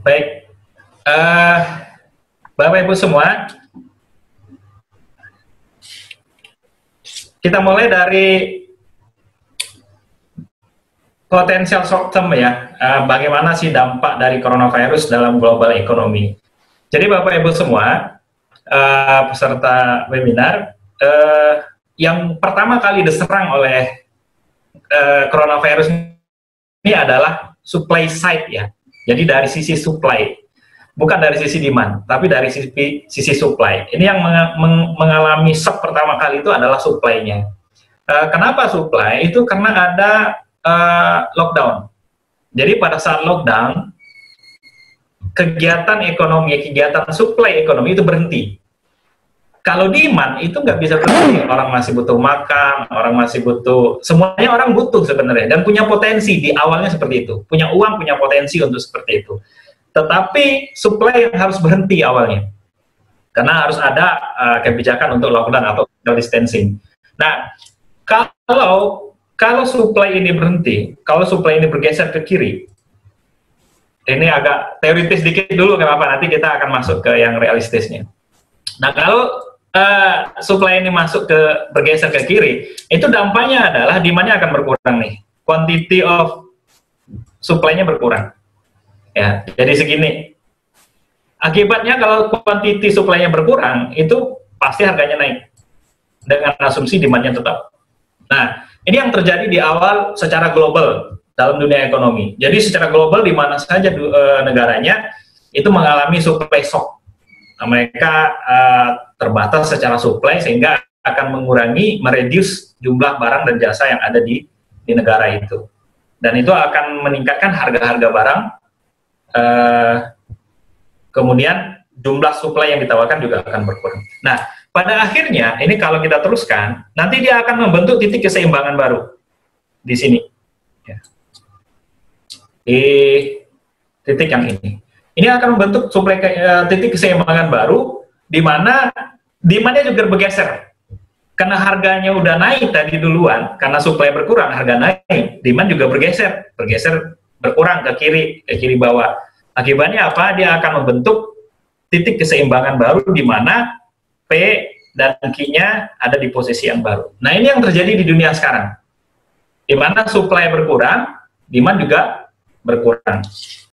Baik, eh, Bapak Ibu semua, kita mulai dari potensial short term ya. Bagaimana sih dampak dari coronavirus dalam global ekonomi? Jadi Bapak Ibu semua, peserta webinar, yang pertama kali diserang oleh coronavirus ini adalah supply side ya. Jadi dari sisi supply, bukan dari sisi demand, tapi dari sisi supply. Ini yang mengalami shock pertama kali itu adalah supply-nya. Kenapa supply? Itu karena ada lockdown. Jadi pada saat lockdown, kegiatan ekonomi, kegiatan supply ekonomi itu berhenti. Kalau demand itu nggak bisa berhenti, orang masih butuh makan, orang masih butuh, semuanya orang butuh sebenarnya, dan punya potensi di awalnya seperti itu, punya uang, punya potensi untuk seperti itu. Tetapi supply yang harus berhenti awalnya, karena harus ada kebijakan untuk lockdown atau social distancing. Nah, kalau supply ini berhenti, kalau supply ini bergeser ke kiri, ini agak teoritis dikit dulu, kenapa, nanti kita akan masuk ke yang realistisnya. Nah, kalau supply ini bergeser ke kiri, itu dampaknya adalah demand-nya akan berkurang nih. Quantity of supply-nya berkurang. Ya, jadi segini. Akibatnya kalau quantity supply-nya berkurang, itu pasti harganya naik. Dengan asumsi demand-nya tetap. Nah, ini yang terjadi di awal secara global dalam dunia ekonomi. Jadi secara global di mana saja negaranya itu mengalami supply shock. Nah, mereka terbatas secara supply sehingga akan mengurangi, mereduce jumlah barang dan jasa yang ada di negara itu. Dan itu akan meningkatkan harga-harga barang, kemudian jumlah supply yang ditawarkan juga akan berkurang. Nah, pada akhirnya, ini kalau kita teruskan, nanti dia akan membentuk titik keseimbangan baru di sini. Ya. Di titik yang ini. Ini akan membentuk titik keseimbangan baru, di mana demand-nya juga bergeser. Karena harganya udah naik tadi duluan, karena supply berkurang, harga naik, demand juga bergeser berkurang ke kiri bawah. Akibatnya apa? Dia akan membentuk titik keseimbangan baru, di mana P dan Q-nya ada di posisi yang baru. Nah, ini yang terjadi di dunia sekarang, di mana supply berkurang, demand juga berkurang.